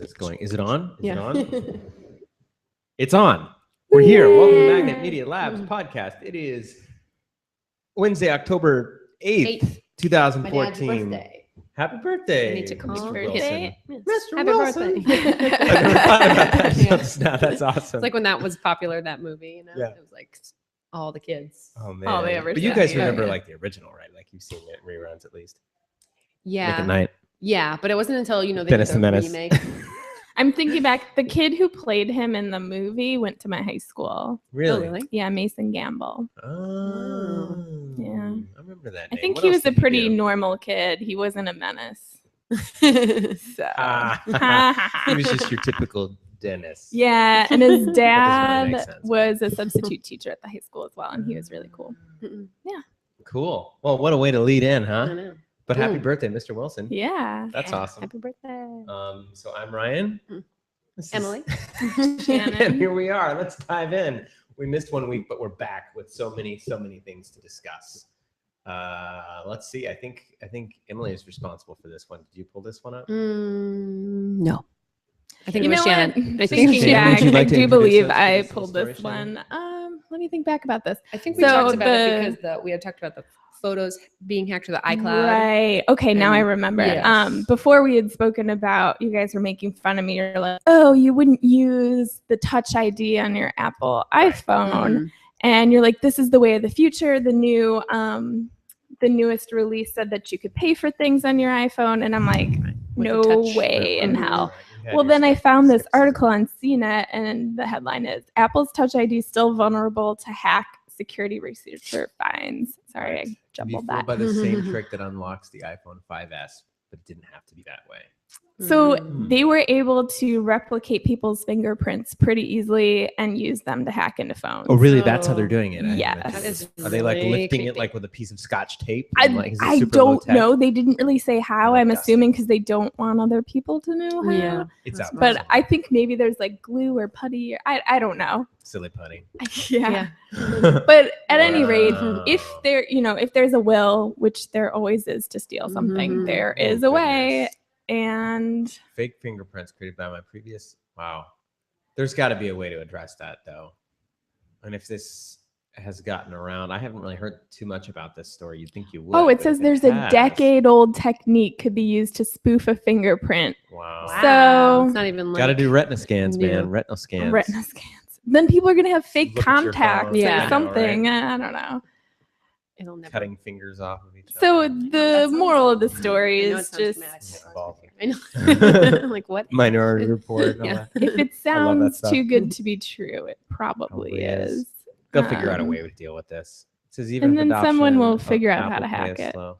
It's going. Is it on? Is Yeah. it on? It's on. We're here. Welcome to Magnet Media Labs podcast. It is Wednesday, October 8th, 2014. My dad's birthday. Happy birthday. I need to call Mr. Wilson. Wilson. Yes. Mr. Happy Wilson. birthday. I never thought about that. Yeah. Just now. That's awesome. It's like when that was popular, that movie, you know? Yeah. It was like all the kids. Oh man. all they ever But you said. guys Oh, remember yeah. like the original, right? Like you've seen it reruns at least. Nick Yeah. at Night. Yeah, but it wasn't until, they Dennis did the the Menace. remake. I'm thinking back. The kid who played him in the movie went to my high school. Really? Oh, really? Yeah, Mason Gamble. Oh. Yeah. I remember that. I name. think What he else was a did he pretty do? normal kid. He wasn't a menace. So. Ah. He was just your typical Dennis. Yeah, and his really make dad sense. was a substitute teacher at the high school as well, and he was really cool. Mm-mm. Cool. Well, what a way to lead in, I huh? know. But happy Mm. birthday, Mr. Wilson. Yeah. That's awesome. Happy birthday. So I'm Ryan. Mm. This is- Emily. Shannon. and here we are. Let's dive in. We missed 1 week, but we're back with so many things to discuss. Let's see. I think Emily is responsible for this one. Did you pull this one up? No. I think You it was know Shannon. what? I think Thinking Shannon, back, would you like I to do introduce believe us to I this pulled story, this Shannon? one. Let me think back about this. I think we So talked about it the- because we had talked about the photos being hacked to the iCloud. Right. Okay, now I And- remember. yes. Before we had spoken about, you guys were making fun of me. You're like, oh, you wouldn't use the Touch ID on your Apple iPhone. Mhm. And you're like, this is the way of the future. The newest release said that you could pay for things on your iPhone. And I'm like, With no the touch. way in Mhm. hell. You had Well, your then I skeptics- found this skepticism. article on CNET, and the headline is Apple's Touch ID still vulnerable to hack, security researcher finds. Sorry, I Be jumbled fooled that. by the same trick that unlocks the iPhone 5S, but it didn't have to be that way. So Mhm. they were able to replicate people's fingerprints pretty easily and use them to hack into phones. Oh, really? That's how they're So- doing it. Yes. That is Are they like really lifting it creepy. like with a piece of Scotch tape? And, like, is it I super don't low-tech? know. They didn't really say how. Like I'm dusting. assuming because they don't want other people to know how. Yeah. It's That's out. But there I think maybe there's like glue or putty. Or, I don't know. silly putty. Yeah. Yeah. But at any rate, Wow. if if there's a will, which there always is to steal something, Mhm. there Oh, is a way. goodness. And Fake fingerprints created by my previous. Wow. There's got to be a way to address that, though. And if this has gotten around, I haven't really heard too much about this story. You'd think you would. oh, it but says if there's a has- decade-old technique could be used to spoof a fingerprint. Wow. So- it's not even like Got to do retina scans, new. man. Retinal scans. Retina scans. Then people are gonna have fake Look at your contacts phone. Yeah. I or know, something. I don't know. it'll never. Cutting fingers off of each So other. the That sounds- moral of the story I know it is sounds just dramatic, but Ball. I know. I'm like what? Minority Report. And all Yeah. that. if it I love that sounds stuff. too good to be true, it probably Probably is. is. They'll figure out a Um, way to deal with this. It says even and if then someone adoption will of figure out how Apple to Pay hack is it. slow.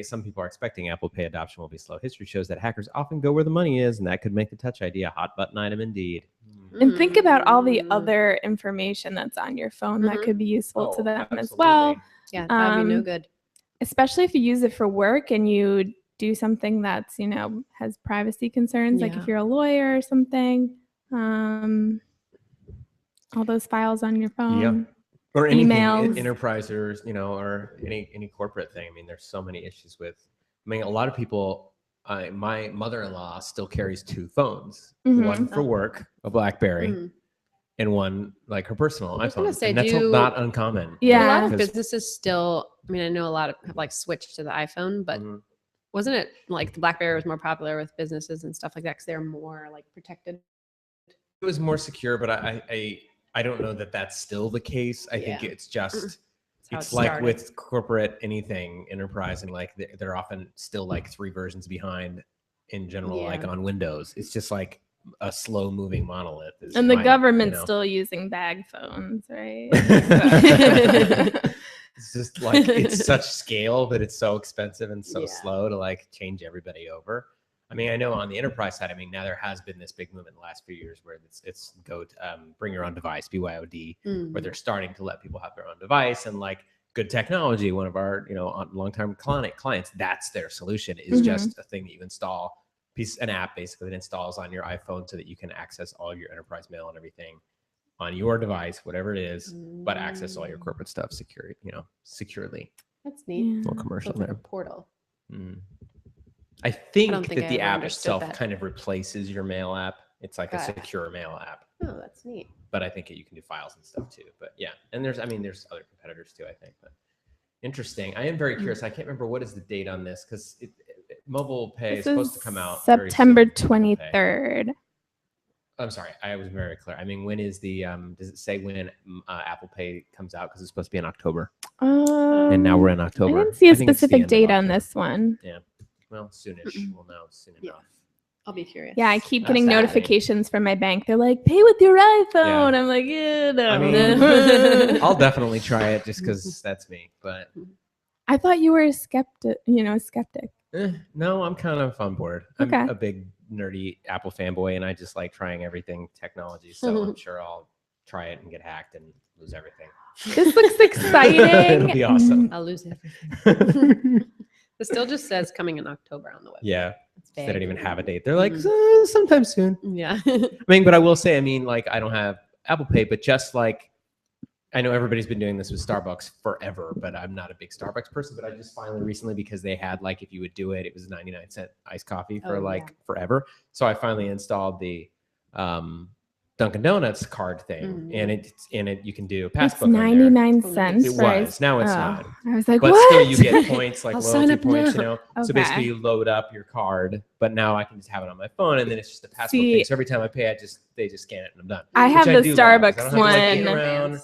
Some people are expecting Apple Pay adoption will be slow. History shows that hackers often go where the money is, and that could make the Touch ID a hot button item indeed. And think about all the Mm. other information that's on your phone that Mhm. could be useful to Oh, them as absolutely. well, Yeah, that'd be no Um, good. especially if you use it for work and you do something that's, has privacy concerns, like Yeah. if you're a lawyer or something. All those files on your phone. Or anything, Emails. enterprise or or any corporate thing. I mean, there's so many issues with. I mean, a lot of people. My mother-in-law still carries two phones, Mhm. one for Oh. work, a BlackBerry, Mhm. and one like her personal I was gonna iPhone. say, And that's do- not uncommon. Yeah. A lot of Because- businesses still. I mean, I know a lot of have like switched to the iPhone, but Mhm. wasn't it like the BlackBerry was more popular with businesses and stuff like that because they're more like protected? It was more secure, but I don't know that that's still the case. I think Yeah. it's just That's how it's it like started. with corporate anything enterprise, and like they're often still like 3 versions behind in general, like Yeah. on Windows. It's just like a slow moving monolith. is And the my, government's you know. still using bag phones, right? It's just like it's such scale that it's so expensive and so Yeah. slow to like change everybody over. I mean, I know on the enterprise side, I mean, now there has been this big movement in the last few years where it's go to bring your own device, BYOD, Mm. where they're starting to let people have their own device, and like good technology. One of our longtime clients, that's their solution is Mhm. just a thing that you install, an app basically that installs on your iPhone so that you can access all of your enterprise mail and everything on your device, whatever it is, but access all your corporate stuff securely. That's neat. Yeah. A little So commercial it's like a there. portal. Mm. I think don't think that I the ever app understood itself that. kind of replaces your mail app. It's like a Okay. secure mail app. Oh, that's neat. But I think you can do files and stuff too. But yeah, and there's other competitors too, I think. But interesting. I am very curious. I can't remember what is the date on this because mobile pay is supposed to come out very September soon, Apple Pay. 23rd. I'm sorry, I was very clear. I mean, when is the does it say when Apple Pay comes out? Because it's supposed to be in October, and now we're in October. I didn't see a think it's the specific end of date on October. this one. Yeah, well, soonish. We'll know soon Yeah. enough. I'll be curious. Yeah, I keep That's getting exciting. notifications from my bank. They're like, pay with your iPhone. Yeah. I'm like, yeah, no. I mean, I'll definitely try it just because that's me. But I thought you were a skeptic. no, I'm kind of on board. I'm Okay. a big nerdy Apple fanboy, and I just like trying everything technology. So I'm sure I'll try it and get hacked and lose everything. This looks exciting. It'll be awesome. I'll lose everything. It still just says coming in October on the website. Yeah. It's They vague. don't even have a date. They're like, Mhm. sometime soon. Yeah. I mean, but I will say, like, I don't have Apple Pay, but just like, I know everybody's been doing this with Starbucks forever, but I'm not a big Starbucks person. But I just finally recently, because they had like, if you would do it, it was 99-cent iced coffee for forever. So I finally installed the Dunkin' Donuts card thing, and you can do a It's passbook. 99 there. cents. It was. Now it's not. I was like, But what? still, you get points like I'll sign loyalty up points. now. You know, so Okay. basically you load up your card, but now I can just have it on my phone, and then it's just a passbook See- thing. So every time I pay, they just scan it, and I'm done. I Which have the do love, 'cause I Starbucks don't have to, like, get one. around.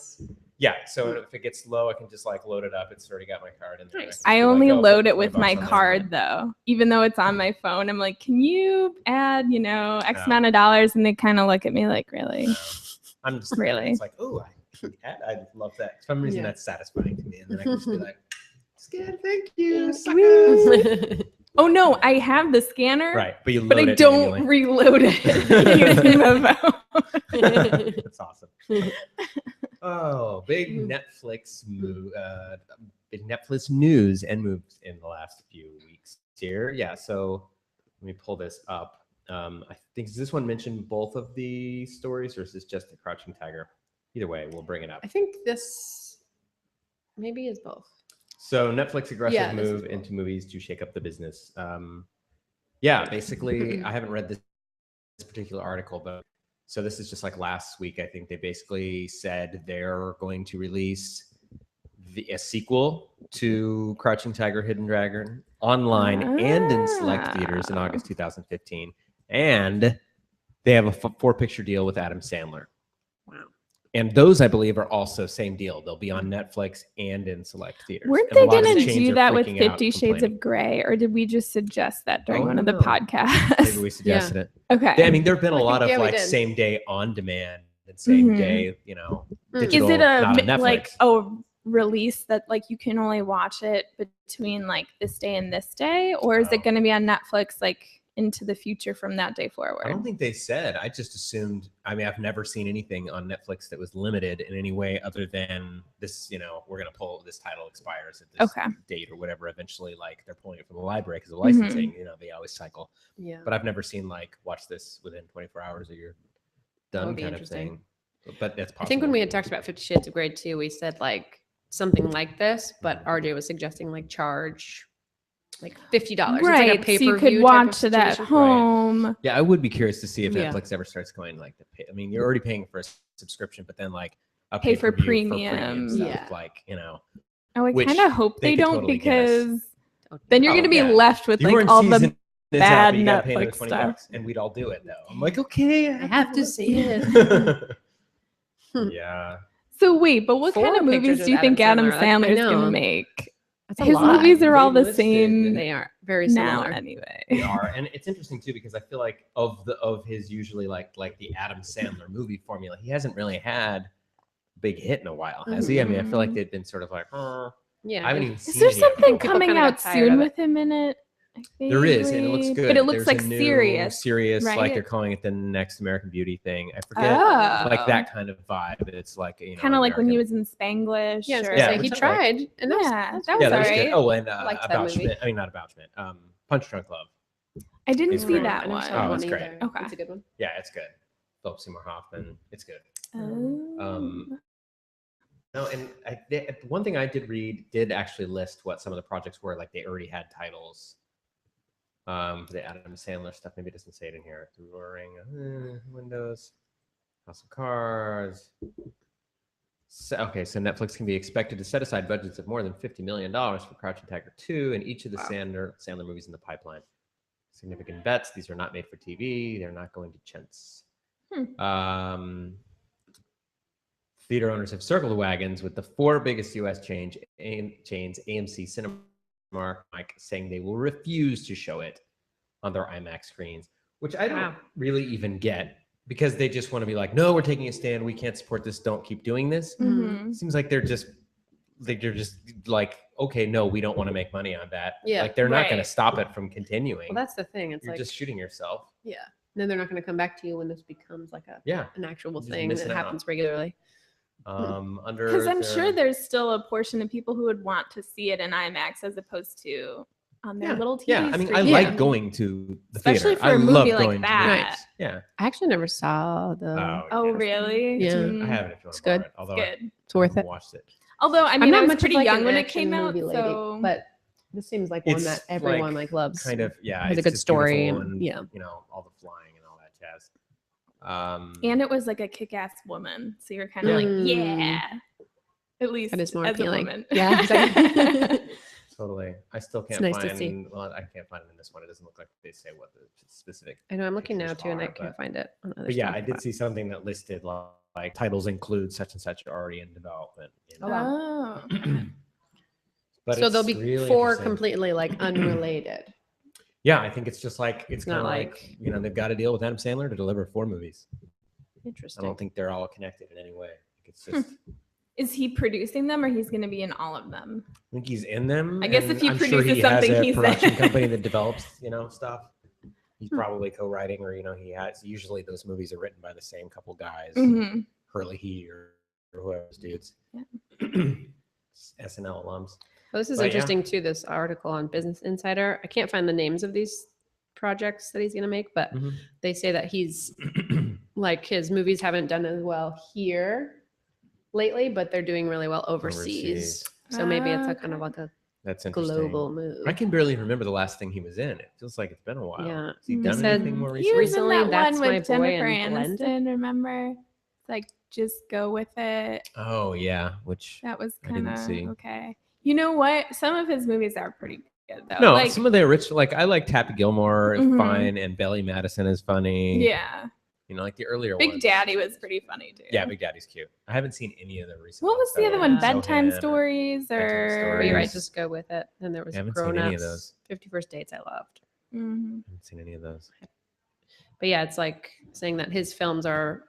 Yeah, so if it gets low, I can just like load it up. It's already got my card in there. Nice. can I just be only like, oh, load put it with 20 my bucks on card though, even though it's on my phone. I'm like, can you add, X No. amount of dollars? And they kind of look at me like, really? No. I'm just Really? It's like, oh, I love that. For some reason, Yeah. that's satisfying to me, and then I can just be like, scan, thank you, Woo. suckers. Oh no, I have the scanner, Right, but you load but I it don't manually. reload it using my phone. That's awesome. Oh, big Netflix big Netflix news and moves in the last few weeks here. Yeah, so let me pull this up. I think, does this one mention both of the stories, or is this just the Crouching Tiger? Either way, we'll bring it up. I think this maybe is both. So Netflix aggressive Yeah, this is move cool. into movies to shake up the business. Yeah, basically, I haven't read this particular article, but so this is just like last week. I think they basically said they're going to release a sequel to Crouching Tiger, Hidden Dragon online and in select theaters in August 2015, and they have a 4-picture deal with Adam Sandler. Wow. And those, I believe, are also same deal. They'll be on Netflix and in select theaters. Weren't And a they lot of going to chains do are that with freaking out 50 and Shades complaining. of Grey, or did we just suggest that during Oh, one of the no. podcasts? Maybe we suggested it. Okay. I mean, there have been a I lot think, of we like did. same day on demand and same Mhm. day, digital. Is it not on a Netflix. like a release that like you can only watch it between like this day and this day, or is Oh. it going to be on Netflix like into the future from that day I forward? don't think they said. I just assumed. I mean, I've never seen anything on Netflix that was limited in any way other than this. We're gonna pull this title expires at this Okay. date or whatever. Eventually, like they're pulling it from the library because of Mm-hmm. licensing. They always cycle. Yeah. But I've never seen like watch this within 24 hours or you're That done would be kind of interesting. thing. But that's possible. I think when we had talked about 50 Shades of Grey too, we said like something like this, but RJ was suggesting like charge like $50. Right, It's like a pay-per-view so you could type of watch it at situation. home. Yeah, I would be curious to see if Yeah. Netflix ever starts going like the pay. I mean, you're already paying for a subscription, but then like a Pay for pay-per-view premium. stuff, Yeah. like Oh, I Which kind of hope they they could don't totally get us. because then you're going to be yeah. left with You like weren't all the season this bad up, you gotta pay another Netflix $20, stuff. and we'd all do it though. I'm like, okay, I have to see it. Yeah. So wait, but what 4 kind of pictures movies with do you think Adam Adam Sandler. I Sandler's going know. to make? That's a His lot. movies are all They the same listed- They are very now similar. anyway. They are, and it's interesting too because I feel like of his usually like the Adam Sandler movie formula, he hasn't really had a big hit in a while, has he? I mean, I feel like they've been sort of like, Yeah. I haven't even seen Is there any of them. something People coming kinda got out tired soon of it. with him in it? There is, and it looks Vaguely. good. But it looks There's like a new serious, like right? they're calling it the next American Beauty thing. I forget, Oh. like that kind of vibe. It's like Kind of like when he American- was in Spanglish. Yeah, I was or- gonna say which he I like. tried, and that was, Yeah, that's that Yeah, was that was alright. good. Oh, and Liked that About movie. Schmidt. I mean, not About Schmidt. Punch Drunk Love. I didn't It's see great. that I never one. saw that Oh, one it's great. either. Okay. It's a good one. Yeah, it's good. Philip Seymour Hoffman. It's good. Oh. No, and one thing I did read did actually list what some of the projects were. Like they already had titles For the Adam Sandler stuff, maybe it doesn't say it in here. Roaring Windows, House of Cards. So Netflix can be expected to set aside budgets of more than $50 million for Crouching Tiger 2 and each of the Sandler movies in the pipeline. Significant bets. These are not made for TV. They're not going to chance. Theater owners have circled wagons with the 4 biggest U.S. chains, AMC, Cinemark, saying they will refuse to show it on their IMAX screens, which I don't really even get. Because they just want to be like, no, we're taking a stand. We can't support this. Don't keep doing this. Seems like they're just like, okay, no, we don't want to make money on that. Yeah, like they're not going to stop it from continuing. Well, that's the thing. It's You're like just shooting yourself. Yeah. And then they're not going to come back to you when this becomes like an actual thing that happens regularly. Because I'm sure there's still a portion of people who would want to see it in IMAX as opposed to on their little TV. Yeah, I mean, screen. I like going to the especially theater. for a movie love like going to that. movies. Yeah. I actually never saw the. Oh, really? Yeah. I haven't. If you want It's to borrow good. it, although It's good. It's worth I it. watched it. Although I I'm mean, not I was much of, pretty like, young an when it action came out, movie lady, so but this seems like one It's that everyone like loves. Kind of, yeah. Has a it's good just story beautiful and you know, all the flying and all that jazz. and it was like a kick-ass woman, so you're kind of like, yeah, at least That is more as appealing. a woman. Yeah, exactly. Totally. I still can't nice to find. see. Well, I can't find it in this one. It doesn't look like they say what the specific. I know I'm looking now pictures too, and I are, can't find it. On other But yeah, stuff, I did see something that listed like titles include such and such already in development. Oh, wow. But so it's there'll be really 4 interesting. completely like unrelated. Yeah, I think it's just like it's kind not of like- like you know they've got to deal with Adam Sandler to deliver 4 movies. I Interesting. don't think they're all connected in any way. It's just. Is he producing them, or he's going to be in all of them? I think he's in them. I guess and if he I'm sure produces he something, has a he's production in. company that develops, stuff. He's probably co-writing, or he has. Usually, those movies are written by the same couple guys, Hurley He or whoever's dudes. Yeah. SNL alums. Well, this is But, yeah. interesting too. This article on Business Insider. I can't find the names of these projects that he's going to make, but Mhm. they say that he's like his movies haven't done as well here lately, but they're doing really well overseas. So maybe it's a kind of like a That's interesting. global move. I can barely remember the last thing he was in. It feels like it's been a while. Yeah. Has he He done said anything more He recently? was in Recently, that That's one My with Boy Jennifer and Blended. Aniston. Remember? It's like just go with it. Oh yeah, which That was I didn't kind see. of okay. You know what? Some of his movies are pretty good though. no, like, some of the original, like I like Happy Gilmore is Mhm. fine, and Belly Madison is funny. yeah. Like the earlier Big ones. Daddy was pretty funny too. Yeah, Big Daddy's cute. I haven't seen any of the recent. What was ones the that other were one? like Bedtime Sohan or- Stories Bedtime or But you're right, Stories. just go with it. And there was I haven't seen Grown any of Ups, those. 51st Dates I loved. Mhm. I haven't seen any of those. But yeah, it's like saying that his films are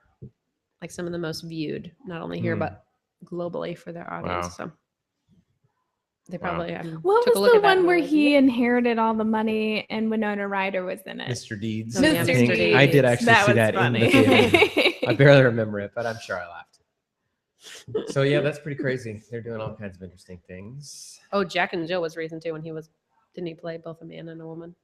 like some of the most viewed, not only here, Mm. but globally for their audience. Wow. So they Wow. probably What took a was look the at that one where and he inherited all the money and Winona Ryder was in it? Mr. Deeds. Oh, yeah, I Mr. think. Deeds. I did actually That see was that funny. in the theater. I barely remember it, but I'm sure I laughed. So yeah, that's pretty crazy. They're doing all kinds of interesting things. Oh, Jack and Jill was recent too when he was didn't he play both a man and a woman?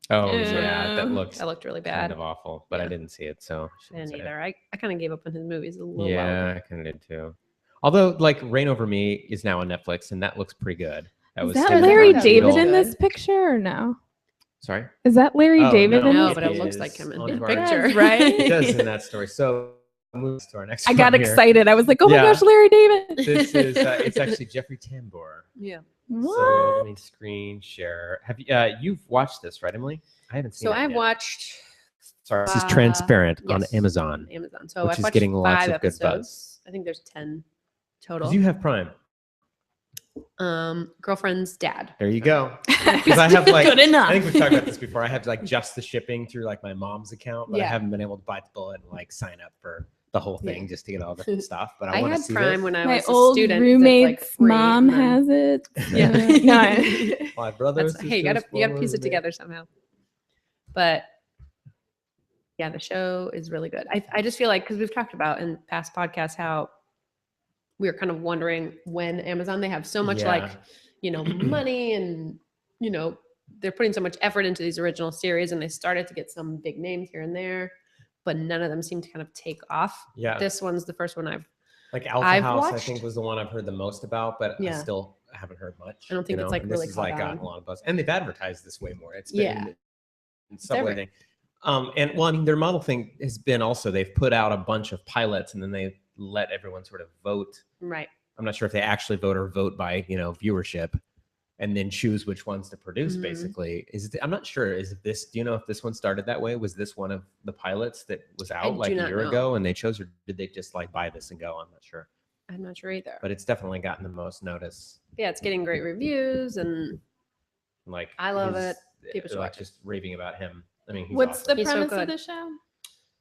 Oh Yeah. yeah, that looked That looked really bad. kind of awful, but I Yeah. didn't see it, so I I shouldn't didn't say it. either. I kind of gave up on his movies a little while Yeah, ago. I kind of did too. Although, like, Reign Over Me is now on Netflix, and that looks pretty good. That Is that Stephen Larry Mountain David Beetle. in Good. this picture or no? Sorry. Is that Larry Oh, David in No, this? but it is looks like him in the Oliver. picture. That's right. It does in that story. So, move to our next. I got one here. excited. I was like, "Oh my Yeah. gosh, Larry David!" This is it's actually Jeffrey Tambor. Yeah. So What? let me screen share. Have you you've watched this, right, Emily? I haven't seen So it I yet. watched Sorry, this is Transparent on yes, Amazon. Amazon. So which I've is watched getting lots 5 of good buzz. episodes. I think there's 10 total. Because you have Prime. Girlfriend's dad. There you go. Because I have like Good enough. I think we've talked about this before. I have like just the shipping through like my mom's account, but I Yeah. haven't been able to bite the bullet and like sign up for the whole thing Yeah. just to get all the stuff. But I, I want to had see Prime this. when I My was a old student. roommate's free, mom and then- has it. Yeah. No. My brother. That's, hey, you gotta piece it together somehow. But yeah, the show is really good. I just feel like because we've talked about in past podcasts how we were kind of wondering when Amazon they have so much like money and they're putting so much effort into these original series and they started to get some big names here and there, but none of them seem to kind of take off. Yeah. This one's the first one I've Like Alpha I've House, I watched. think was the one I've heard the most about, but I Yeah. still haven't heard much. I don't think you it's, know? like, And really this has caught like gotten on. a lot of buzz, and they've advertised this way more. It's Yeah. been in subway everywhere. thing. And well, I mean, their model thing has been also they've put out a bunch of pilots, and then they let everyone sort of vote. Right. I'm not sure if they actually vote or vote by viewership, and then choose which ones to produce. Mhm. Basically, I'm not sure. Is this? Do you know if this one started that way? Was this one of the pilots that was out like do a not year know. ago, and they chose, or did they just like buy this and go? I'm not sure. I'm not sure either. But it's definitely gotten the most notice. Yeah, it's getting great reviews, and Like I love his- it. People should like watch it. just raving about him. I mean, he's What's awesome. the He's so premise of good. the show?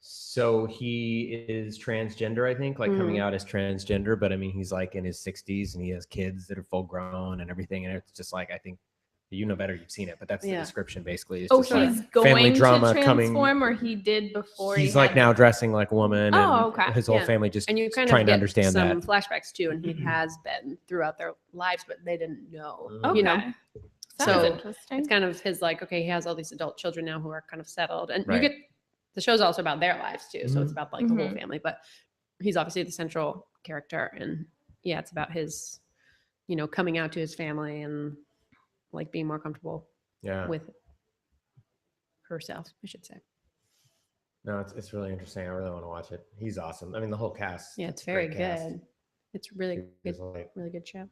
So he is transgender, I think, like coming Mhm. out as transgender, but I mean, he's like in his 60s and he has kids that are full grown and everything. And it's just like, I think you know better, you've seen it, but that's the Yeah. description basically. It's Oh, just like he's family going drama to coming. transform, or he did before. He's he like had- now dressing like a woman. Oh, and okay. His whole Yeah. family just And you kind trying of to get understand some that. flashbacks too, and he has been throughout their lives, but they didn't know. Okay. You know, Sounds So, interesting. it's kind of his like, okay, he has all these adult children now who are kind of settled, and Right. you get the show's also about their lives too, so it's Mhm. about like the whole Mhm. family, but he's obviously the central character, and yeah, it's about his, coming out to his family and like being more comfortable Yeah. with herself, I should say. No, it's really interesting. I really want to watch it. He's awesome. I mean, the whole cast. Yeah, it's a very great cast. good. It's really He's good, like, really good show.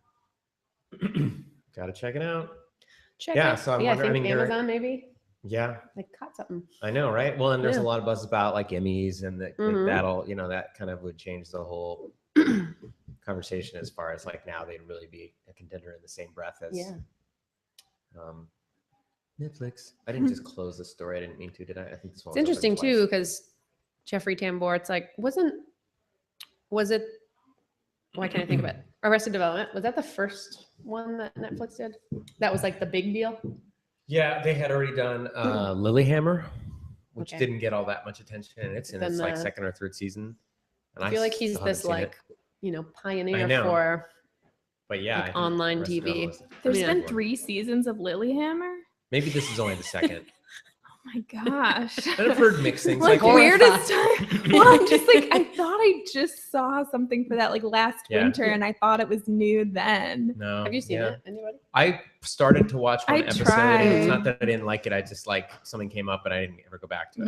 gotta check it out. Check Yeah, it. so I'm Yeah, I wondering- I think mean, they're- Amazon maybe Yeah, like caught something. I know, right? Well, and there's Yeah. a lot of buzz about like Emmys and that Mhm. that'll, that kind of would change the whole conversation as far as like now they'd really be a contender in the same breath as Yeah. Netflix. I didn't just close the story. I didn't mean to, did I? I think this one. It's interesting too because Jeffrey Tambor. It's like was it? Why can't I think of it? Arrested Development. Was that the first one that Netflix did? That was like the big deal. Yeah, they had already done Lilyhammer, which Okay. didn't get all that much attention, and it's in Then its like the- second or third season. And I feel like he's still haven't this seen it. like pioneer know. for But yeah, like I think online Arrested TV. Development was the There's first been one. 3 seasons of Lilyhammer. Maybe this is only the second. Oh my gosh. And I've heard mixed things. like Like, weirdest time. Well, I'm just like, I thought I just saw something for that like last Yeah. winter, and I thought it was new then. no. Have you seen yeah. it? Anybody? I started to watch one I episode. And it's tried. not that I didn't like it. I just like something came up, but I didn't ever go back to it.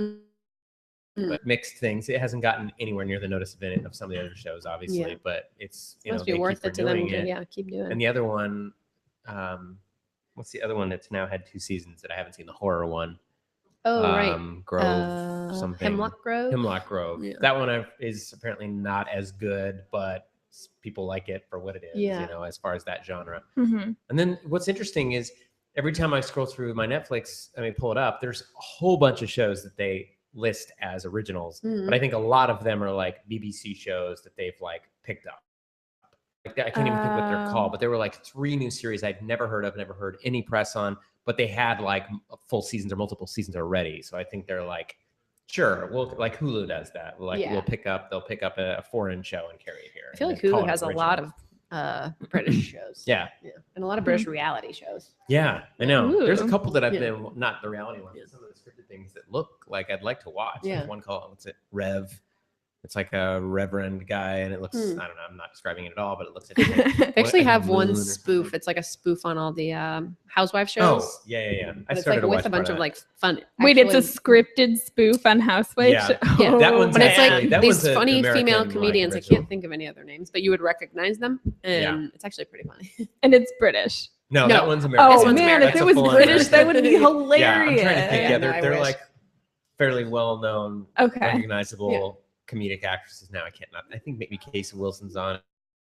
Mhm. But mixed things. It hasn't gotten anywhere near the notice of some of the other shows, obviously. Yeah. But it's Must they be worth keep it to them renewing to it. keep doing. And the other one, what's the other one that's now had 2 seasons that I haven't seen? The horror one. Grove something. Hemlock Grove. Hemlock Grove. Yeah. That one is apparently not as good, but people like it for what it is. Yeah. As far as that genre. Mm-hmm. And then what's interesting is every time I scroll through my Netflix, pull it up, there's a whole bunch of shows that they list as originals. Mhm. But I think a lot of them are like BBC shows that they've like picked up. Like, I can't even think what they're called, but there were like 3 new series I'd never heard of, never heard any press on, but they had like full seasons or multiple seasons already. So I think they're like, sure, well, like Hulu does that. Like Yeah. they'll pick up a foreign show and carry it here. I feel and like then call Hulu it has a original. lot of British shows. Yeah. And a lot of British reality shows. Yeah, I know. There's a Ooh. couple that I've Yeah. been, not the reality ones, Yeah. but some of the scripted things that look like I'd like to watch. Yeah. There's one called, what's it, Rev. It's like a reverend guy, and it looks, Hmm. I don't know, I'm not describing it at all, but it looks interesting. They actually What, have Moon one or spoof. something? It's like a spoof on all the housewife Oh, shows. yeah. But it's like with a bunch of like fun. Wait, it's a actually- scripted spoof on Housewives? Yeah. Yeah. That one's But it's actually- like that these one's a funny American, female like, comedians. I original. can't think of any other names, but you would recognize them, and it's actually pretty funny. And it's British. No, No. that one's American. Oh This one's man, American. if That's it a was full-on British, that American. would be hilarious. Yeah, I'm trying to think. Yeah, Yeah, no, I they're wish. like fairly well-known, Okay. recognizable comedic actresses now. I think maybe Casey Wilson's on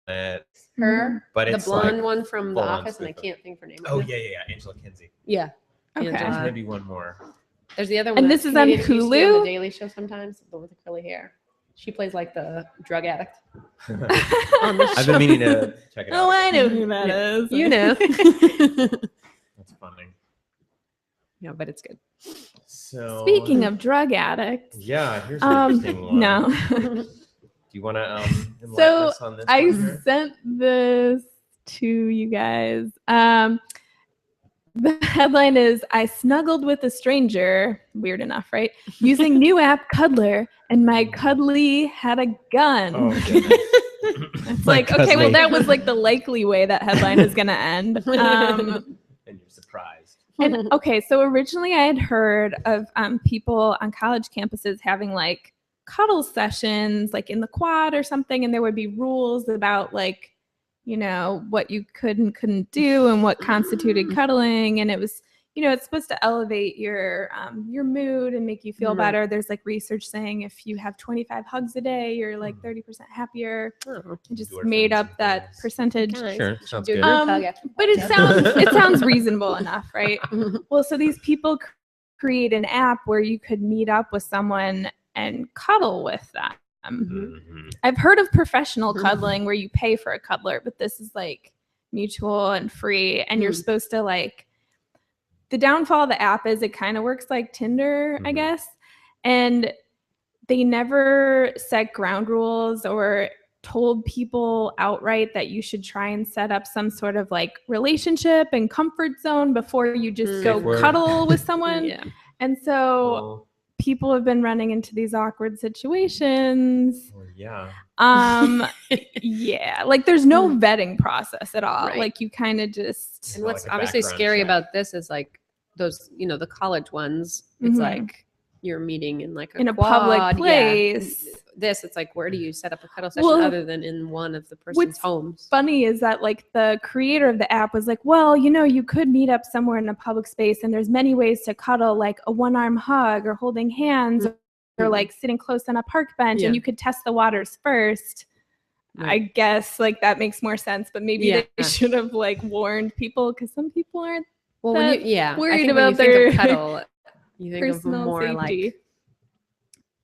it, Her, but the it's blonde like, one from The full-on Office, and I spoof. can't think of her name. oh right now. yeah, Angela Kinsey. Yeah. Okay. There's Angela. maybe one more. There's the other one. And that this is on comedian who used to be Hulu? On the Daily Show sometimes, the one with the curly hair. She plays like the drug addict on the show. I've been meaning to check it out. Oh, I know who that is. You know. That's funny. Yeah, but it's good. So Speaking of drug addicts, yeah, here's an interesting one. no. Do you want to enlighten So, us on this? I one here? sent this to you guys. The headline is I snuggled with a stranger. Weird enough, right? Using new app Cuddler, and my cuddly had a gun. Oh, goodness. It's like, okay, well, that was like the likely way that headline is going to end. And you're surprised. And okay, so originally I had heard of people on college campuses having like cuddle sessions, like in the quad or something, and there would be rules about like, you know, what you could and couldn't do and what constituted cuddling, and it was, you know, it's supposed to elevate your mood and make you feel better. There's like research saying if you have 25 hugs a day, you're like 30% happier. I just made up that percentage. Sure, sounds Do a good. group hug after But it sounds reasonable enough, right? Well, so these people create an app where you could meet up with someone and cuddle with them. Mhm. I've heard of professional cuddling where you pay for a cuddler, but this is like mutual and free, and you're supposed to like. The downfall of the app is it kind of works like Tinder, I guess, and they never set ground rules or told people outright that you should try and set up some sort of like relationship and comfort zone before you just go cuddle with someone. And so people have been running into these awkward situations. Yeah. Yeah, like there's no vetting process at all. Right. Like you kind of just. And what's like a obviously background scary check. about this is like those, you know, the college ones. It's like you're meeting in like a public quad, place. Yeah. This, it's like, where do you set up a cuddle session other than in one of the person's homes? Funny is that like the creator of the app was like, well, you know, you could meet up somewhere in a public space and there's many ways to cuddle, like a one-arm hug or holding hands or like sitting close on a park bench, and you could test the waters first. I guess like that makes more sense, but maybe they should have like warned people, because some people aren't when you, worried about about their think of cuddle, you think of personal more safety. like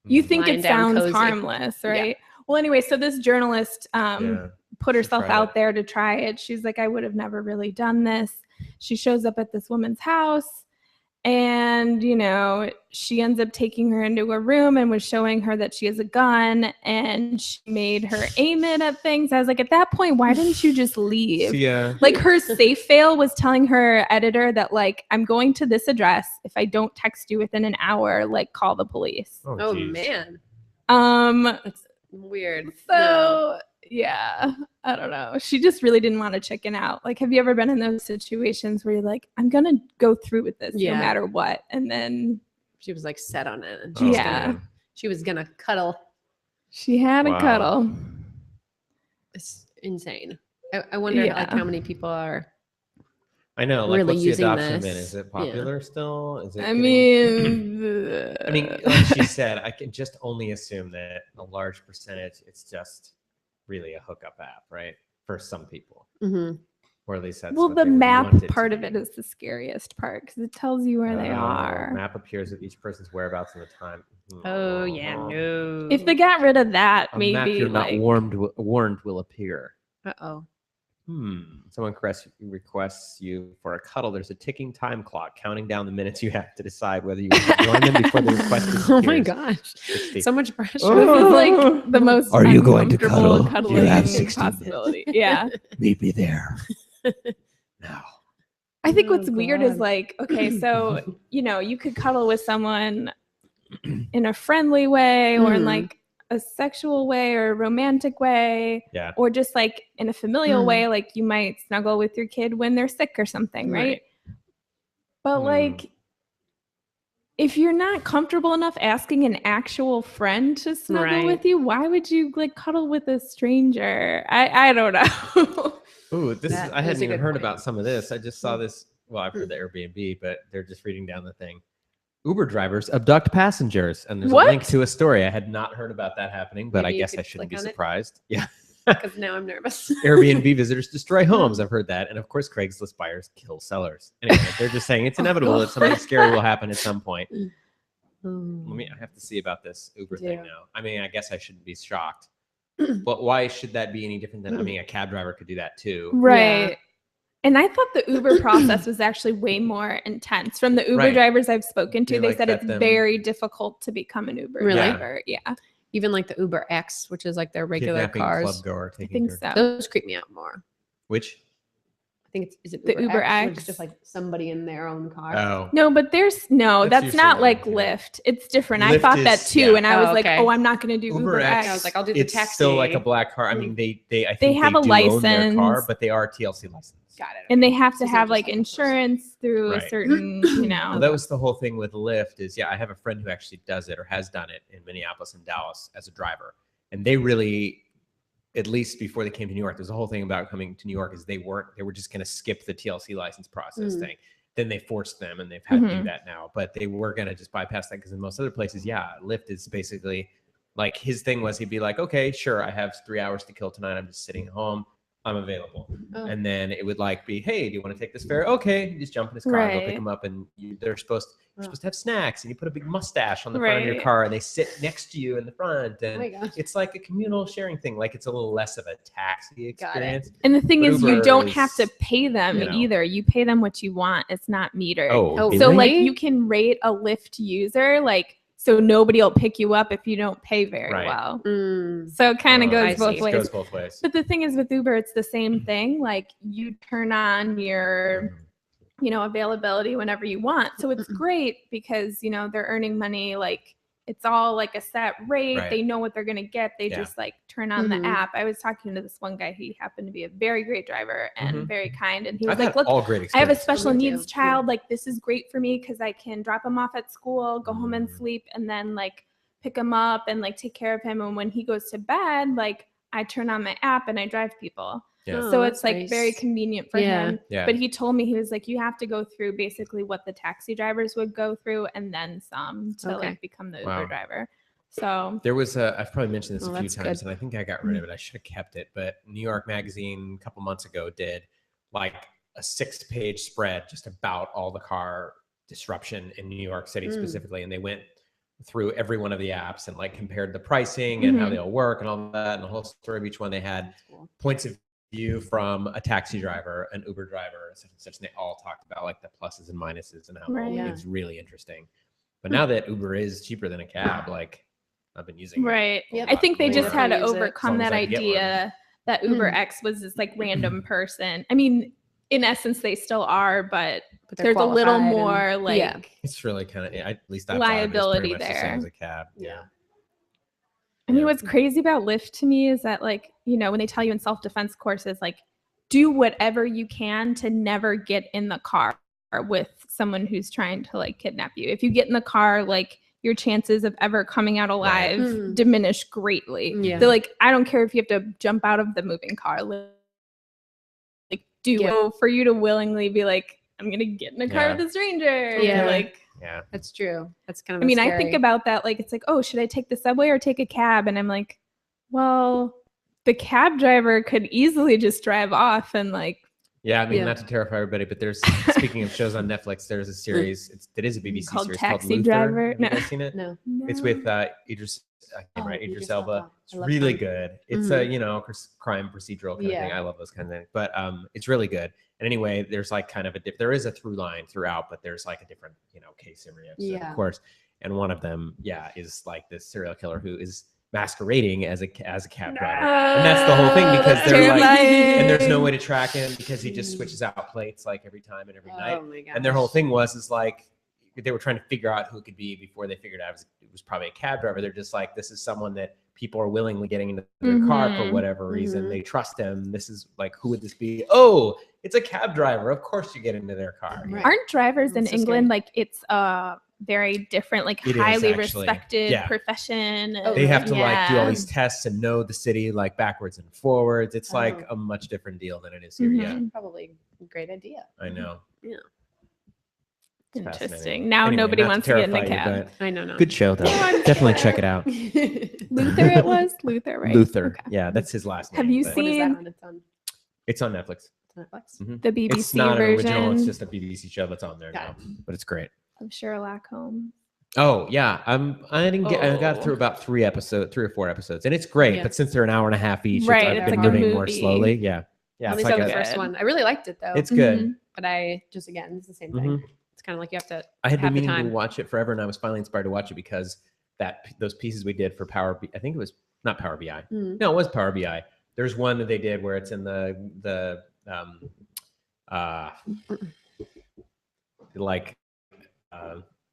You think lying it down sounds cozy. harmless, right? Well, anyway, so this journalist put herself try out it. there to try it. She's like, I would have never really done this. She shows up at this woman's house, and, you know, she ends up taking her into a room and was showing her that she has a gun, and she made her aim it at things. I was like, at that point, why didn't you just leave? Yeah. Like her safe fail was telling her editor that like, I'm going to this address. If I don't text you within an hour, like call the police. Oh geez. man, that's weird. So yeah, I don't know. She just really didn't want to chicken out. Like, have you ever been in those situations where you're like, I'm gonna go through with this no matter what, and then she was like set on it, and she was gonna cuddle. She had a cuddle. It's insane. I wonder like how many people are. I know. Like, really what's the using adoption this. bit? Is it popular still? Is it? I mean, like she said, I can just only assume that a large percentage, it's just really a hookup app, right? For some people, or at least that's well, what the they map wanted part to of it be. is the scariest part because it tells you where they are. Map appears with each person's whereabouts and the time. Oh yeah, no. If they got rid of that, A maybe map you're like, not warned will appear. Uh-oh. Someone requests you for a cuddle. There's a ticking time clock counting down the minutes you have to decide whether you want to join them before the request disappears. Oh my gosh, so much pressure. This is like the most. Are you going to cuddle? Cuddling You have 60 possibility. Yeah. Meet me there. No. I think what's weird is like, okay, so you know, you could cuddle with someone in a friendly way or in like a sexual way or a romantic way, or just like in a familial way, like you might snuggle with your kid when they're sick or something, right? But like, if you're not comfortable enough asking an actual friend to snuggle with you, why would you like cuddle with a stranger? I don't know. Ooh, this is, I hadn't even heard point. about some of this. I just saw this. Well, I've heard the Airbnb, but they're just reading down the thing. Uber drivers abduct passengers, and there's a link to a story. I had not heard about that happening, but Maybe I you guess I could shouldn't be click on it? surprised. Yeah. Because now I'm nervous. Airbnb visitors destroy homes. I've heard that. And of course, Craigslist buyers kill sellers. Anyway, they're just saying it's inevitable that something scary will happen at some point. I have to see about this Uber thing now. I mean, I guess I shouldn't be shocked. But why should that be any different than, I mean, a cab driver could do that too. Right. Yeah. And I thought the Uber process was actually way more intense. From the Uber drivers I've spoken to, they said it's very difficult to become an Uber driver. Yeah. Even like the Uber X, which is like their regular Kidnapping, cars. club goer, I think so. Those creep me out more. Which? I think is it The Uber X, which X? is just like somebody in their own car. Oh, No, but that's That's not usually like what I do. Lyft. It's different. I Lyft thought that is- too, yeah. and I was Oh, like, okay. oh, I'm not going to do Uber X. I was like, I'll do the it's taxi. still like a black car. I mean, I think They have a do own their car, license. but they are TLC licensed. Got it. and they have to So it's have not just like like a person. insurance through a Right. certain, you know. Well, that was the whole thing with Lyft is, I have a friend who actually does it or has done it in Minneapolis and Dallas as a driver. And they really, at least before they came to New York, there's a whole thing about coming to New York is they were just going to skip the TLC license process thing. Then they forced them and they've had to do that now, but they were going to just bypass that because in most other places, Lyft is basically like his thing was he'd be like, okay, sure. I have 3 hours to kill tonight. I'm just sitting at home. I'm available. Oh. And then it would like be, hey, do you want to take this fare? Okay. You just jump in his car, go pick Right. him up, and you're supposed to have snacks, and you put a big mustache on the front of your Right. car, and they sit next to you in the front, Oh and my gosh. it's like a communal sharing thing. Like it's a little less of a taxi Got it. experience. And the thing But is, you Uber don't is, have to pay them you know. either. You pay them what you want. It's not metered. Oh, So like really? you can rate a Lyft user, like, so nobody will pick you up if you don't pay very Right. well. Mm. So it kind of I goes see. both It ways. goes both ways. But the thing is with Uber, it's the same thing. Like you turn on your, you know, availability whenever you want. So it's great because, you know, they're earning money. Like it's all like a set rate. Right. They know what they're going to get. They Yeah. just like turn on Mhm. the app. I was talking to this one guy. He happened to be a very great driver and Mhm. very kind. And he was I've like, had look, all great I have a experiences. special Me too. needs child. Like this is great for me because I can drop him off at school, go home and Mm. sleep, and then like pick him up and like take care of him. And when he goes to bed, like I turn on my app and I drive people. Yeah. So Oh, it's that's like very nice. convenient for Yeah. him. Yeah. But he told me, he was like, you have to go through basically what the taxi drivers would go through and then some to Okay. like become the Wow. Uber driver. So There was I've probably mentioned this Oh, a few that's times, good. and I think I got rid of it. I should have kept it. But New York Magazine a couple months ago did like a 6-page spread just about all the car disruption in New York City specifically. And they went through every one of the apps and like compared the pricing and how they all work and all that and the whole story of each one. They had That's cool. points of view from a taxi driver, an Uber driver, such and such. And they all talked about like the pluses and minuses and how the whole Right. thing is really interesting. But now that Uber is cheaper than a cab, like I've been using it. right. a Yep. I think they lot just more. had to Use it. overcome As long as that I can get one. idea that Uber Mm. X was this like random person. I mean, in essence, they still are, but But they're there's a little qualified and- more like yeah. It's really kind of, at least I liability thought of it as pretty much the same there. as a cab. Yeah. I mean, Yeah. what's crazy about Lyft to me is that, like, you know, when they tell you in self-defense courses, like, do whatever you can to never get in the car with someone who's trying to like kidnap you. If you get in the car, like, your chances of ever coming out alive Right. Mm. diminish greatly. Yeah. They're like, I don't care if you have to jump out of the moving car. Like, do Yeah. it for you to willingly be like, I'm gonna get in a car Yeah. with a stranger. Yeah. Like, Yeah. That's true. That's kind of. I mean, I scary. think about that. Like, it's like, oh, should I take the subway or take a cab? And I'm like, well, the cab driver could easily just drive off and like, Yeah, I mean, Yeah. not to terrify everybody, but there's, speaking of shows on Netflix, there's a series, it is a BBC Called series Taxi called Luther. Driver. Have you No. guys seen it? No. It's with Idris, I can't remember, Idris Idris Elba. Elba. It's I love really him. good. It's a, you know, crime procedural kind of thing. Yeah. I love those kind of things, but it's really good. And anyway, there's like kind of there is a through line throughout, but there's like a different, you know, case every episode, Yeah. of course. And one of them, is like this serial killer who is masquerading as a cab driver. And that's the whole thing because that's they're like, terrifying. and there's no way to track him because he just switches out plates like every time and every night. Oh my god. And their whole thing is like they were trying to figure out who it could be before they figured out it was probably a cab driver. They're just like, this is someone that people are willingly getting into their car for Mhm. whatever reason. Mhm. They trust him. This is like, who would this be? Oh, it's a cab driver. Of course you get into their car. Right. aren't drivers in That's so England scary. like it's very different, like It is, highly actually. respected Yeah. profession? Oh, They have to like do all Yeah. these tests and know the city like backwards and forwards. It's like Oh. a much different deal than it is here. Yeah, Mhm. Probably a great idea. I know. Yeah. It's fascinating. Interesting. Now Anyway, nobody not wants to get in a terrify you, cab. but I know. No. good show though. I'm Definitely check it out. Luther, it was Luther, right? Luther. Okay. Yeah, that's his last name. Have you but What is seen- that on? It's on It's on Netflix. Netflix. Mhm. The BBC It's not version an original. It's just a BBC show that's on there Got now, but it's great. of Sherlock Holmes. Oh yeah, I got Oh. through about 3 or 4 episodes, and it's great. Yeah. But since they're an hour and a half each, Right, I've it's been like a moving more movie. slowly. Yeah, At it's least like the so a, first good. one. I really liked it though. it's good. Mhm. But I just again, it's the same thing. Mhm. It's kind of like you have to. I had been have the meaning to time. watch it forever, and I was finally inspired to watch it because those pieces we did for I think it was not Power BI. Mm. No, it was Power BI. There's one that they did where it's in the like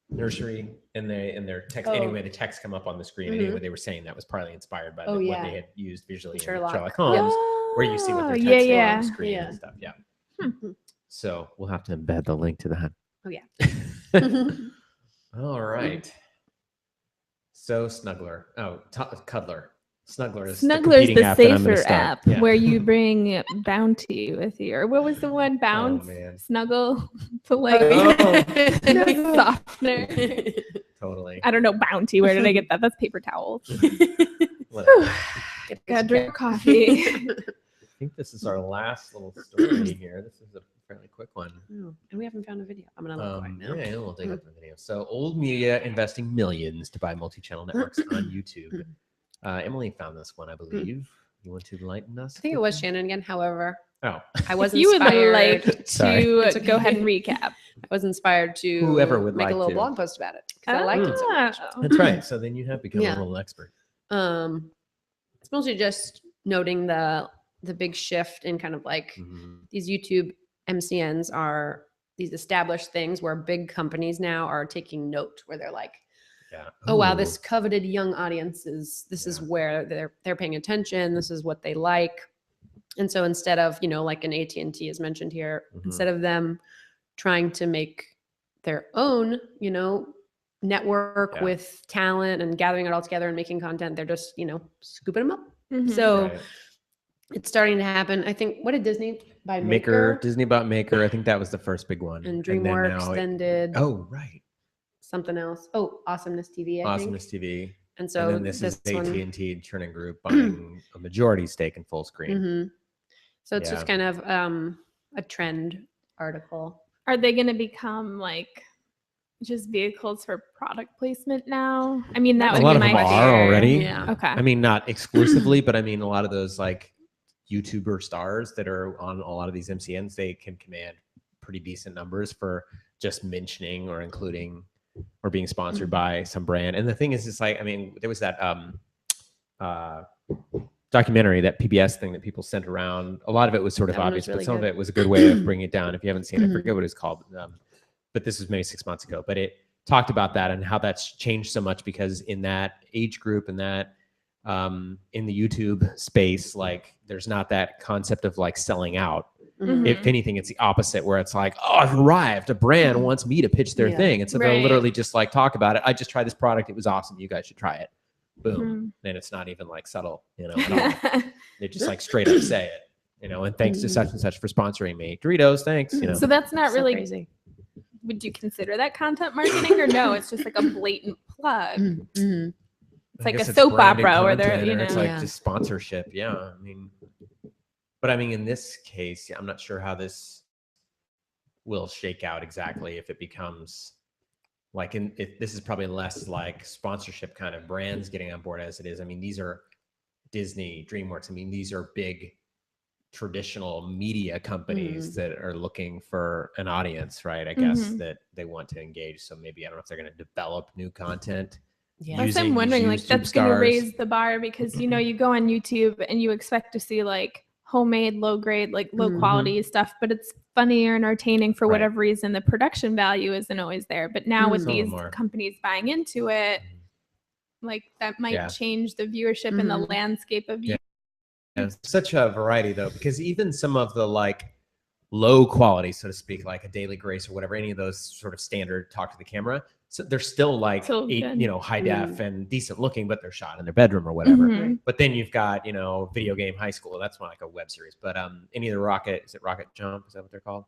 nursery in their text. Anyway, the text come up on the screen. Anyway, they were saying that was partly inspired by what they had used visually in Sherlock Holmes, where you see what they're texting on the screen and stuff. Yeah. So we'll have to embed the link to that. Oh yeah. All right. So Snuggler. Oh, Cuddler. Snuggler is Snuggler's the safer app where you bring Bounty with you. Or what was the one? Bounce? Snuggle? The like softener. Totally. I don't know. Bounty. Where did I get that? That's paper towels. Gotta drink coffee. I think this is our last little story here. This is a fairly quick one. Oh, and we haven't found a video. I'm gonna look right now. Yeah, we'll dig up the video. So, old media investing millions to buy multi-channel networks on YouTube. Emily found this one, I believe. You want to enlighten us? I think it was Shannon again. However, I was you would inspired. like to go ahead and recap. I was inspired to Whoever would make like a little to. blog post about it because I liked it so much. That's right. So then you have become a little expert. It's mostly just noting the big shift in kind of like these YouTube MCNs are these established things where big companies now are taking note, where they're like, oh wow, this coveted young audience is where they're paying attention. This is what they like. And so instead of, like an AT&T is mentioned here, instead of them trying to make their own, network with talent and gathering it all together and making content, they're just, scooping them up. So it's starting to happen. I think, what did Disney buy? Maker? Disney bought Maker. I think that was the first big one. And DreamWorks then did. Oh, right. Something else. Oh, Awesomeness TV. Awesomeness TV. And so then this is AT&T and Turning Group buying a majority stake in full screen. So it's just kind of a trend article. Are they going to become like just vehicles for product placement now? I mean, that would be my fear. Are already. Yeah. Okay. I mean, not exclusively, but I mean, a lot of those like YouTuber stars that are on a lot of these MCNs, they can command pretty decent numbers for just mentioning or including or being sponsored by some brand. And the thing is, it's like, I mean, there was that documentary, that PBS thing that people sent around. A lot of it was sort of obvious, but some of it was a good way of bringing it down. If you haven't seen it, I forget what it's called. But this was maybe 6 months ago. But it talked about that and how that's changed so much, because in that age group and that in the YouTube space, like there's not that concept of like selling out. If anything, it's the opposite, where it's like, oh, I've arrived. A brand wants me to pitch their thing. And so they'll literally just like talk about it. I just tried this product. It was awesome. You guys should try it. Boom. And it's not even like subtle, at all. They just like straight up say it, and thanks to such and such for sponsoring me. Doritos, thanks. So that's not really crazy. Would you consider that content marketing, or no? It's just like a blatant plug. It's like a soap opera where they're, it's like just sponsorship. Yeah. I mean, but I mean, in this case, I'm not sure how this will shake out exactly, if it becomes like, this is probably less like sponsorship kind of brands getting on board as it is. I mean, these are Disney, DreamWorks. I mean, these are big traditional media companies that are looking for an audience, right? I guess that they want to engage. So maybe, I don't know if they're going to develop new content. That's I'm wondering, like that's going to raise the bar, because, you go on YouTube and you expect to see like homemade, low grade, like low quality stuff, but it's funny or entertaining for whatever reason. The production value isn't always there. But now with these companies buying into it, like that might change the viewership and the landscape of YouTube. It's such a variety though, because even some of the like low quality, so to speak, like a Daily Grace or whatever, any of those sort of standard talk to the camera, so they're still like high def and decent looking, but they're shot in their bedroom or whatever. But then you've got, Video Game High School. That's more like a web series. But any of the Rocket Jump? Is that what they're called?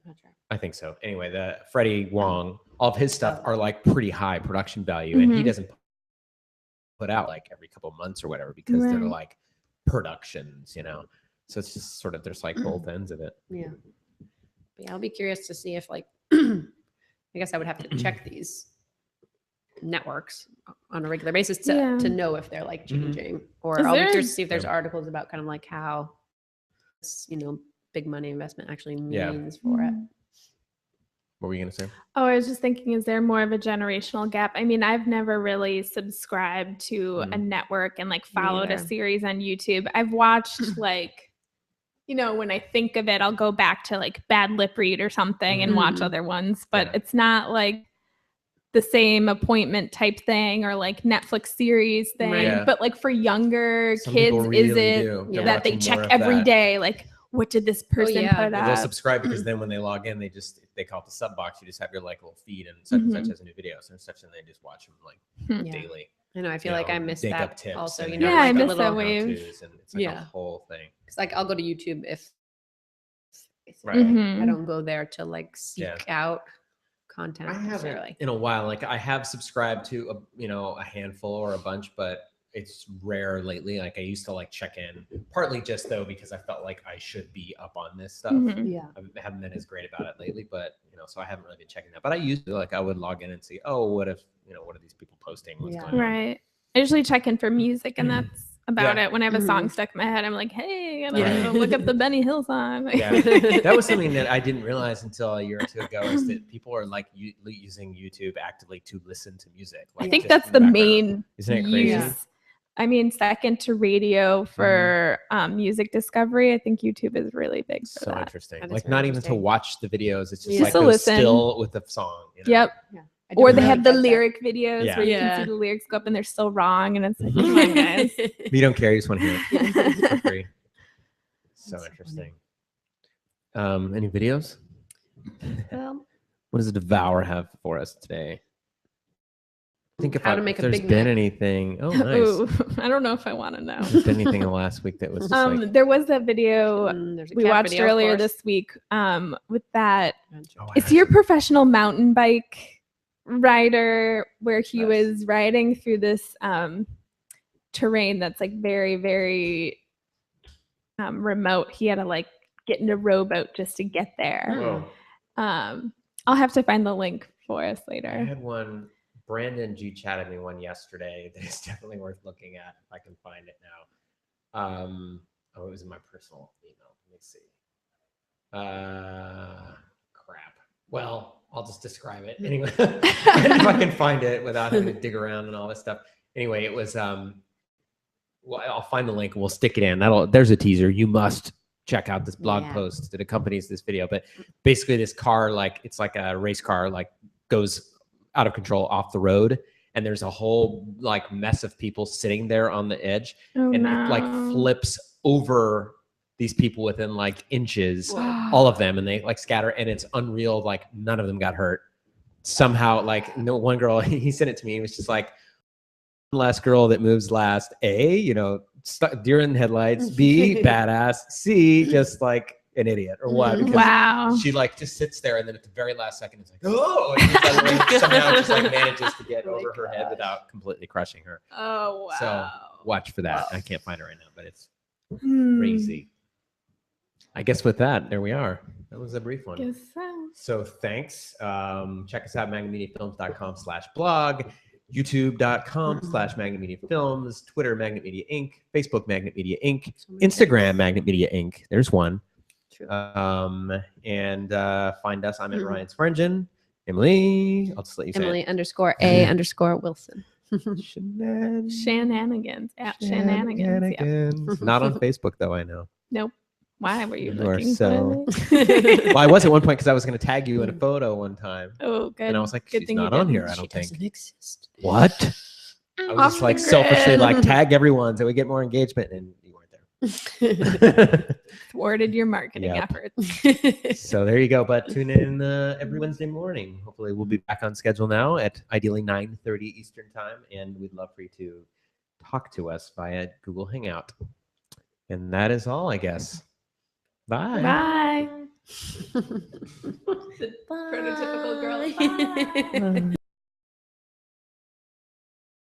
Not sure. I think so. Anyway, the Freddie Wong, all of his stuff are like pretty high production value, and he doesn't put out like every couple months or whatever, because they're like productions, So it's just sort of, there's like both ends of it. Yeah. But yeah, I'll be curious to see if like, I guess I would have to check these networks on a regular basis to know if they're like changing, or I'll be curious to see if there's articles about kind of like how, big money investment actually means for it. What were you going to say? Oh, I was just thinking, is there more of a generational gap? I mean, I've never really subscribed to a network and like followed a series on YouTube. I've watched like, you know, when I think of it, I'll go back to like Bad Lip Read or something and watch Mhm. other ones, but Yeah. it's not like the same appointment type thing or like Netflix series thing. Right. Yeah. But like for younger Some kids, people is really it do. They're that they watching more check of every that. day? Like, what did this person yeah. put Yeah, they'll up? subscribe because then when they log in, they call it the sub box. You just have your like little feed and such and such has a new video, and such, and they just watch them like Yeah. daily. I know. I feel You like know, I missed dig up that tips also. and You then know, Yeah, I like a miss little, that wave. how-tos, and it's like a Yeah. whole thing. Cause like I'll go to YouTube if Right. Mhm. I don't go there to like seek Yeah. out content I haven't necessarily. in a while. Like I have subscribed to a handful or a bunch, but it's rare lately. Like I used to like check in, partly just though because I felt like I should be up on this stuff. Mhm. Yeah. I haven't been as great about it lately, but so I haven't really been checking that. But I used to I would log in and see, oh, what are these people posting? What's Yeah. going on? Right. I usually check in for music, and that's about Yeah. it. When I have a song Mhm. stuck in my head, I'm like, hey, I Yeah. gotta look up the Benny Hill song. Like, Yeah, that was something that I didn't realize until a year or two ago is that people are like using YouTube actively to listen to music. I Like, think just that's in the background. main Isn't it crazy? use. Yeah. I mean, second to radio for music discovery, I think YouTube is really big for So that. interesting. That is Like very not even to interesting. watch the videos. It's just Yeah. like Just to go listen. still with the song. Yep. Yeah. I Or don't they really have the get that. lyric videos Yeah. where you Yeah. can see the lyrics go up and they're still wrong, and it's like, come on, guys. But you don't care. You just want to hear it for free. So That's so interesting. Any videos? Well, What does the Devour have for us today? I think if How to make a there's Big been Mac. anything. Oh, nice. Ooh, I don't know if I want to know. If there's been anything in the last week that was just like. There was that video there's a we cat watched video, of earlier course. this week with that. Oh, I Is he a professional mountain bike rider where he Nice. was riding through this terrain that's like very, very remote? He had to like get in a rowboat just to get there. Whoa. I'll have to find the link for us I later. had one. Brandon G chatted me one yesterday that is definitely worth looking at if I can find it now. It was in my personal email. Let me see. Crap. Well, I'll just describe it anyway. If I can find it without having to dig around and all this stuff. Anyway, it was well, I'll find the link and we'll stick it in. There's a teaser. You must check out this blog Yeah. post that accompanies this video. But basically this car, like it's like a race car, like goes out of control off the road, and there's a whole like mess of people sitting there on the edge, Oh, and no. it like flips over these people within like inches, Whoa. all of them, and they like scatter, and it's unreal. Like none of them got hurt somehow. Like no one girl, he sent it to me. It was just like last girl that moves last. A, stuck deer in the headlights. B, badass. C, just like an idiot or what? Because Wow. she like just sits there, and then at the very last second, it's like, oh, and somehow just like manages to get Oh my over her head gosh. without completely crushing her. Oh, wow. So watch for that. I can't find it right now, but it's Hmm. crazy. I guess with that, there we are. That was a brief one. Guess so. So thanks. Check us out, magnetmediafilms.com/blog, youtube.com/magnetmediafilms, Twitter, Magnet Media Inc., Facebook, Magnet Media Inc., So many Instagram, Magnet Media Inc. There's one. True. And find us. I'm at Ryan Swearingen. Emily, I'll just let you say Emily_A_Wilson. it. Shenanigans. At Shenanigans. Yeah. Not on Facebook, though, I know. Nope. Why were you You are looking so- for it? Well, I was at one point because I was going to tag you in a photo one time. Oh, good. And I was like, Good she's thing you not on didn't. here, I She don't think. doesn't exist. What? I was Off just the like selfishly grid. like tag everyone so we get more engagement, and you weren't there. Thwarted your marketing Yep. efforts. So there you go. But tune in every Wednesday morning. Hopefully we'll be back on schedule now at ideally 9:30 Eastern time, and we'd love for you to talk to us via Google Hangout. And that is all, I guess. Bye. Bye. Prototypical girl. girl. Bye.